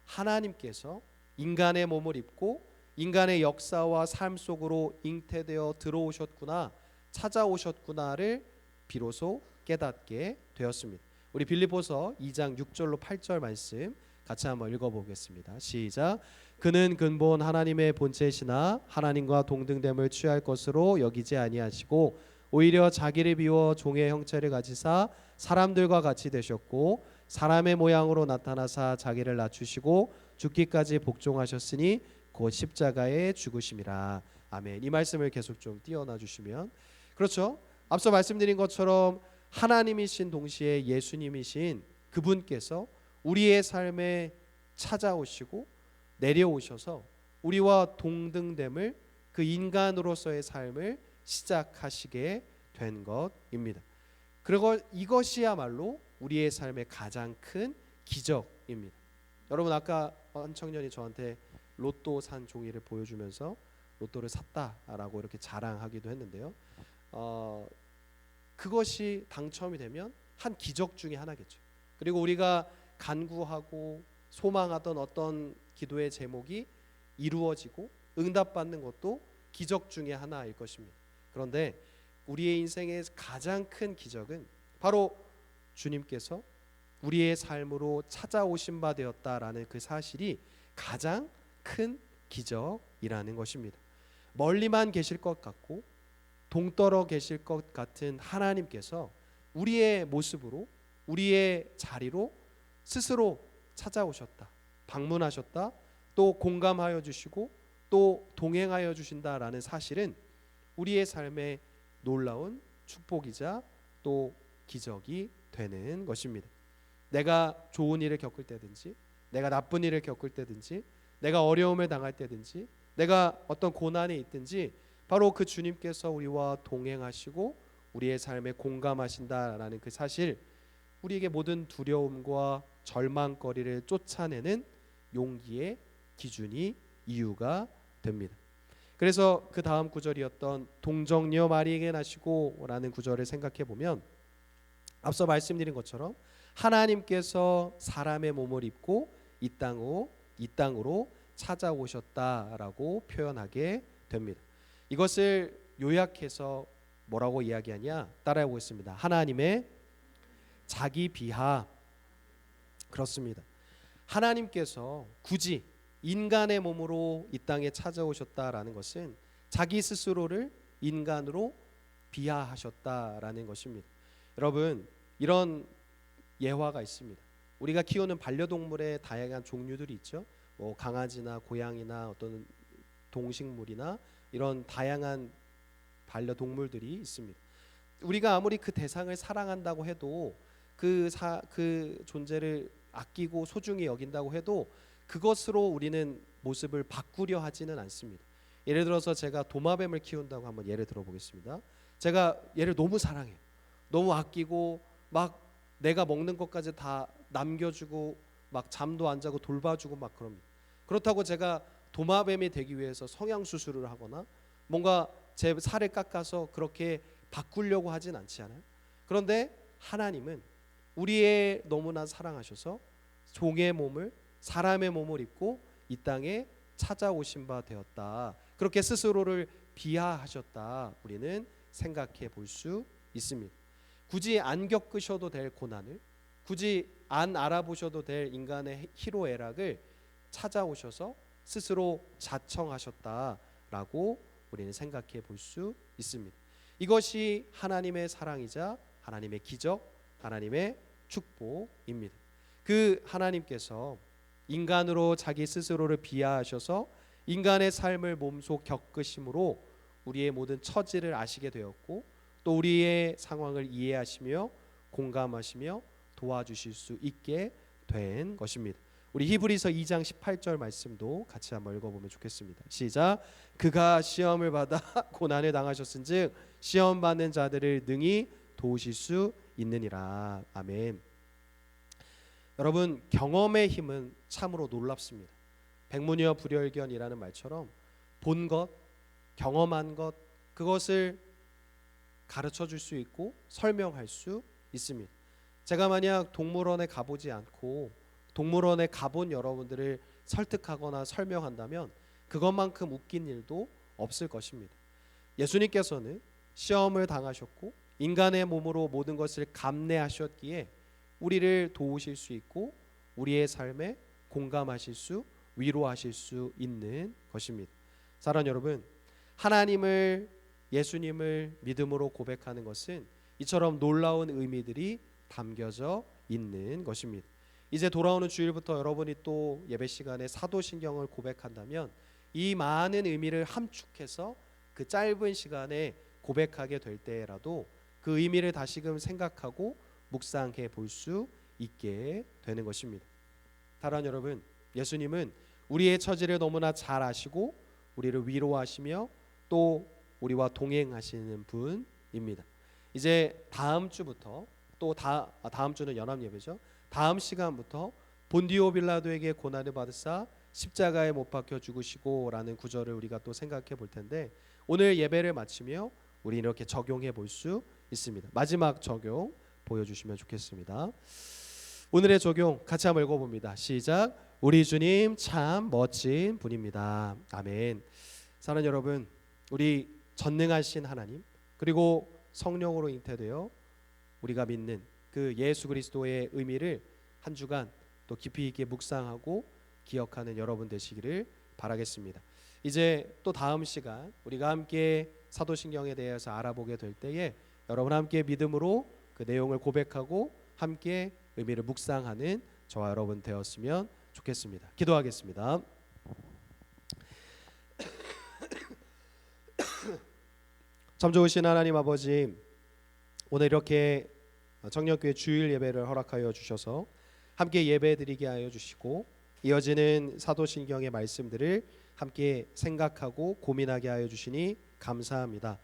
하나님께서 인간의 몸을 입고 인간의 역사와 삶 속으로 잉태되어 들어오셨구나, 찾아오셨구나를 비로소 깨닫게 되었습니다. 우리 빌립보서 2장 6절로 8절 말씀 같이 한번 읽어보겠습니다. 시작. 그는 근본 하나님의 본체시나 하나님과 동등됨을 취할 것으로 여기지 아니하시고 오히려 자기를 비워 종의 형체를 가지사 사람들과 같이 되셨고 사람의 모양으로 나타나사 자기를 낮추시고 죽기까지 복종하셨으니 곧 십자가에 죽으심이라. 아멘. 이 말씀을 계속 좀 띄워놔 주시면. 그렇죠. 앞서 말씀드린 것처럼 하나님이신 동시에 예수님이신 그분께서 우리의 삶에 찾아오시고 내려오셔서 우리와 동등됨을, 그 인간으로서의 삶을 시작하시게 된 것입니다. 그리고 이것이야말로 우리의 삶의 가장 큰 기적입니다. 여러분, 아까 한 청년이 저한테 로또 산 종이를 보여주면서 로또를 샀다라고 이렇게 자랑하기도 했는데요. 그것이 당첨이 되면 한 기적 중에 하나겠죠. 그리고 우리가 간구하고 소망하던 어떤 기도의 제목이 이루어지고 응답받는 것도 기적 중에 하나일 것입니다. 그런데 우리의 인생의 가장 큰 기적은 바로 주님께서 우리의 삶으로 찾아오신 바 되었다라는 그 사실이 가장 큰 기적이라는 것입니다. 멀리만 계실 것 같고 동떨어 계실 것 같은 하나님께서 우리의 모습으로, 우리의 자리로 스스로 찾아오셨다, 방문하셨다, 또 공감하여 주시고 또 동행하여 주신다라는 사실은 우리의 삶의 놀라운 축복이자 또 기적이 되는 것입니다. 내가 좋은 일을 겪을 때든지, 내가 나쁜 일을 겪을 때든지, 내가 어려움을 당할 때든지, 내가 어떤 고난에 있든지 바로 그 주님께서 우리와 동행하시고 우리의 삶에 공감하신다라는 그 사실, 우리에게 모든 두려움과 절망거리를 쫓아내는 용기의 기준이, 이유가 됩니다. 그래서 그 다음 구절이었던 동정녀 마리에게 나시고 라는 구절을 생각해 보면 앞서 말씀드린 것처럼 하나님께서 사람의 몸을 입고 이 땅으로 찾아오셨다라고 표현하게 됩니다. 이것을 요약해서 뭐라고 이야기하냐, 따라해 보겠습니다. 하나님의 자기 비하. 그렇습니다. 하나님께서 굳이 인간의 몸으로 이 땅에 찾아오셨다라는 것은 자기 스스로를 인간으로 비하하셨다라는 것입니다. 여러분, 이런 예화가 있습니다. 우리가 키우는 반려동물의 다양한 종류들이 있죠. 뭐 강아지나 고양이나 어떤 동식물이나 이런 다양한 반려동물들이 있습니다. 우리가 아무리 그 대상을 사랑한다고 해도 그 존재를 아끼고 소중히 여긴다고 해도 그것으로 우리는 모습을 바꾸려 하지는 않습니다. 예를 들어서 제가 도마뱀을 키운다고 한번 예를 들어보겠습니다. 제가 얘를 너무 사랑해요. 너무 아끼고 막 내가 먹는 것까지 다 남겨주고 막 잠도 안 자고 돌봐주고 막 그럽니다. 그렇다고 제가 도마뱀이 되기 위해서 성형수술을 하거나 뭔가 제 살을 깎아서 그렇게 바꾸려고 하진 않지 않아요? 그런데 하나님은 우리의 너무나 사랑하셔서 종의 몸을, 사람의 몸을 입고 이 땅에 찾아오신 바 되었다. 그렇게 스스로를 비하하셨다. 우리는 생각해 볼 수 있습니다. 굳이 안 겪으셔도 될 고난을, 굳이 안 알아보셔도 될 인간의 희로애락을 찾아오셔서 스스로 자청하셨다라고 우리는 생각해 볼 수 있습니다. 이것이 하나님의 사랑이자 하나님의 기적, 하나님의 축복입니다. 그 하나님께서 인간으로 자기 스스로를 비하하셔서 인간의 삶을 몸소 겪으심으로 우리의 모든 처지를 아시게 되었고 또 우리의 상황을 이해하시며 공감하시며 도와주실 수 있게 된 것입니다. 우리 히브리서 2장 18절 말씀도 같이 한번 읽어보면 좋겠습니다. 시작. 그가 시험을 받아 고난을 당하셨은즉 시험 받는 자들을 능히 도우실 수 있느니라. 아멘. 여러분, 경험의 힘은 참으로 놀랍습니다. 백문이와 불여일견이라는 말처럼 본 것, 경험한 것, 그것을 가르쳐 줄 수 있고 설명할 수 있습니다. 제가 만약 동물원에 가보지 않고 동물원에 가본 여러분들을 설득하거나 설명한다면 그것만큼 웃긴 일도 없을 것입니다. 예수님께서는 시험을 당하셨고 인간의 몸으로 모든 것을 감내하셨기에 우리를 도우실 수 있고 우리의 삶에 공감하실 수, 위로하실 수 있는 것입니다. 사랑하는 여러분, 하나님을, 예수님을 믿음으로 고백하는 것은 이처럼 놀라운 의미들이 담겨져 있는 것입니다. 이제 돌아오는 주일부터 여러분이 또 예배 시간에 사도신경을 고백한다면 이 많은 의미를 함축해서 그 짧은 시간에 고백하게 될 때라도 그 의미를 다시금 생각하고 묵상해 볼 수 있게 되는 것입니다. 사랑하는 여러분, 예수님은 우리의 처지를 너무나 잘 아시고 우리를 위로하시며 또 우리와 동행하시는 분입니다. 이제 다음 주부터 다음 주는 연합 예배죠. 다음 시간부터 본디오 빌라도에게 고난을 받으사 십자가에 못 박혀 죽으시고라는 구절을 우리가 또 생각해 볼 텐데, 오늘 예배를 마치며 우리 이렇게 적용해 볼 수 있습니다. 마지막 적용 보여주시면 좋겠습니다. 오늘의 적용 같이 한번 읽어봅니다. 시작. 우리 주님 참 멋진 분입니다. 아멘. 사랑하는 여러분, 우리 전능하신 하나님 그리고 성령으로 잉태되어 우리가 믿는 그 예수 그리스도의 의미를 한 주간 또 깊이 있게 묵상하고 기억하는 여러분 되시기를 바라겠습니다. 이제 또 다음 시간 우리가 함께 사도신경에 대해서 알아보게 될 때에 여러분 함께 믿음으로 그 내용을 고백하고 함께 의미를 묵상하는 저와 여러분 되었으면 좋겠습니다. 기도하겠습니다. 참 좋으신 하나님 아버지, 오늘 이렇게 청년교회 주일 예배를 허락하여 주셔서 함께 예배드리게 하여 주시고 이어지는 사도신경의 말씀들을 함께 생각하고 고민하게 하여 주시니 감사합니다.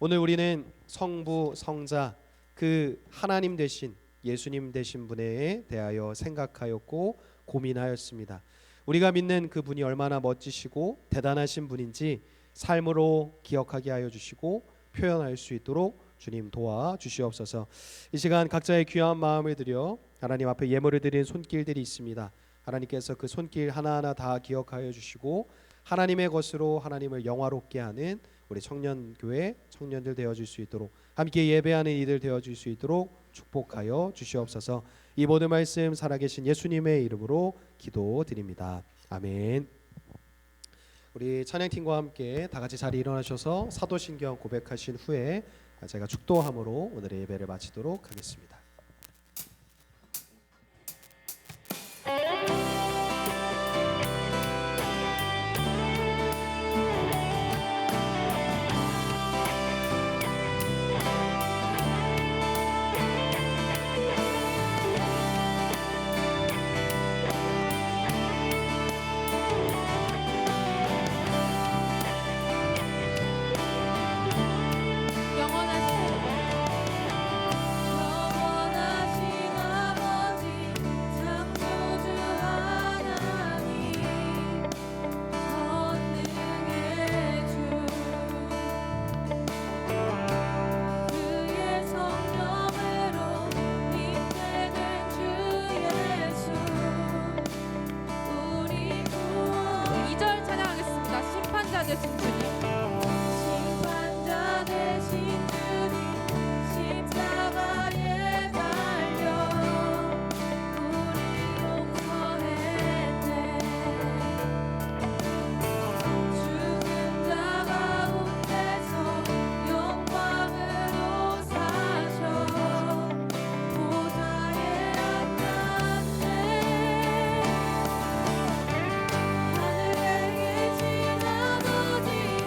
오늘 우리는 성부, 성자, 그 하나님 되신 예수님 되신 분에 대하여 생각하였고 고민하였습니다. 우리가 믿는 그 분이 얼마나 멋지시고 대단하신 분인지 삶으로 기억하게 하여 주시고 표현할 수 있도록 주님 도와주시옵소서. 이 시간 각자의 귀한 마음을 들여 하나님 앞에 예물을 드리는 손길들이 있습니다. 하나님께서 그 손길 하나하나 다 기억하여 주시고 하나님의 것으로 하나님을 영화롭게 하는 우리 청년교회 청년들 되어줄 수 있도록, 함께 예배하는 이들 되어줄 수 있도록 축복하여 주시옵소서. 이 모든 말씀 살아계신 예수님의 이름으로 기도드립니다. 아멘. 우리 찬양팀과 함께 다 같이 자리 일어나셔서 사도신경 고백하신 후에 제가 축도함으로 오늘의 예배를 마치도록 하겠습니다. 하늘에 계신 아버지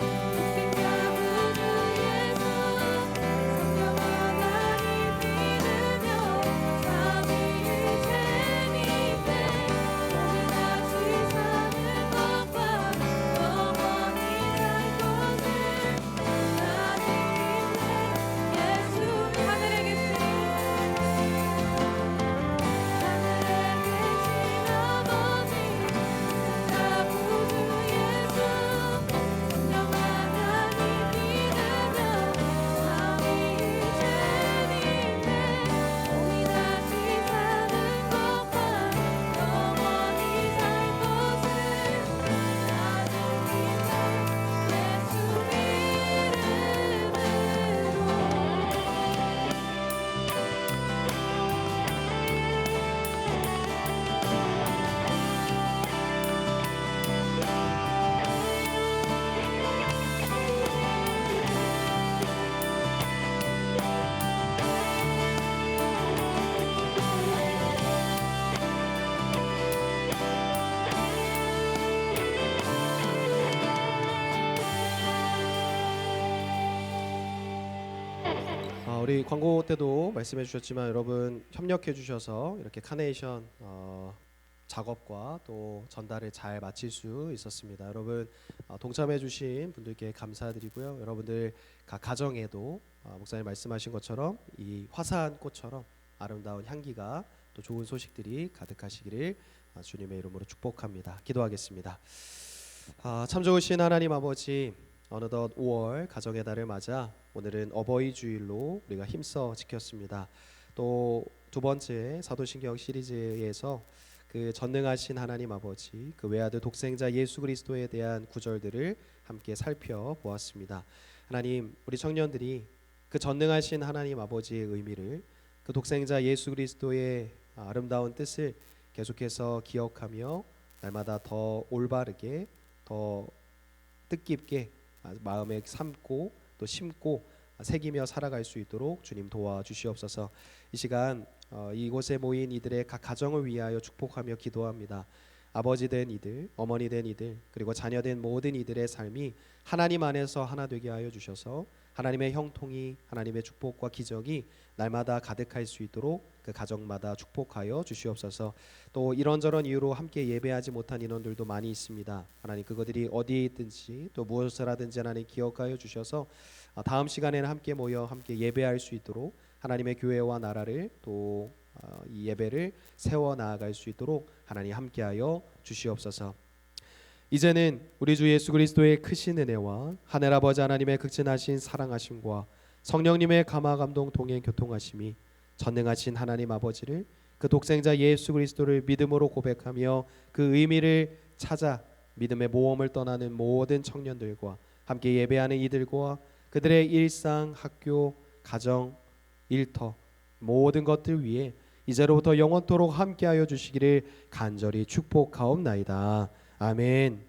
우리 광고 때도 말씀해 주셨지만 여러분 협력해 주셔서 이렇게 카네이션 작업과 또 전달을 잘 마칠 수 있었습니다. 여러분 동참해 주신 분들께 감사드리고요. 여러분들 각 가정에도 목사님 말씀하신 것처럼 이 화사한 꽃처럼 아름다운 향기가 또 좋은 소식들이 가득하시기를 주님의 이름으로 축복합니다. 기도하겠습니다. 참 좋으신 하나님 아버지, 어느덧 5월 가정의 달을 맞아 오늘은 어버이 주일로 우리가 힘써 지켰습니다. 또 두 번째 사도신경 시리즈에서 그 전능하신 하나님 아버지, 그 외아들 독생자 예수 그리스도에 대한 구절들을 함께 살펴보았습니다. 하나님, 우리 청년들이 그 전능하신 하나님 아버지의 의미를, 그 독생자 예수 그리스도의 아름다운 뜻을 계속해서 기억하며 날마다 더 올바르게, 더 뜻깊게 마음에 삼고 또 심고 새기며 살아갈 수 있도록 주님 도와주시옵소서. 이 시간 이곳에 모인 이들의 각 가정을 위하여 축복하며 기도합니다. 아버지 된 이들, 어머니 된 이들, 그리고 자녀 된 모든 이들의 삶이 하나님 안에서 하나 되게 하여 주셔서 하나님의 형통이, 하나님의 축복과 기적이 날마다 가득할 수 있도록 그 가정마다 축복하여 주시옵소서. 또 이런저런 이유로 함께 예배하지 못한 인원들도 많이 있습니다. 하나님, 그것들이 어디에 있든지 또 무엇을 하든지 하나님 기억하여 주셔서 다음 시간에는 함께 모여 함께 예배할 수 있도록 하나님의 교회와 나라를 또 이 예배를 세워 나아갈 수 있도록 하나님 함께하여 주시옵소서. 이제는 우리 주 예수 그리스도의 크신 은혜와 하늘 아버지 하나님의 극진하신 사랑하심과 성령님의 감화 감동 동행 교통하심이 전능하신 하나님 아버지를, 그 독생자 예수 그리스도를 믿음으로 고백하며 그 의미를 찾아 믿음의 모험을 떠나는 모든 청년들과 함께 예배하는 이들과 그들의 일상, 학교, 가정, 일터 모든 것들 위해 이제로부터 영원토록 함께하여 주시기를 간절히 축복하옵나이다. 아멘.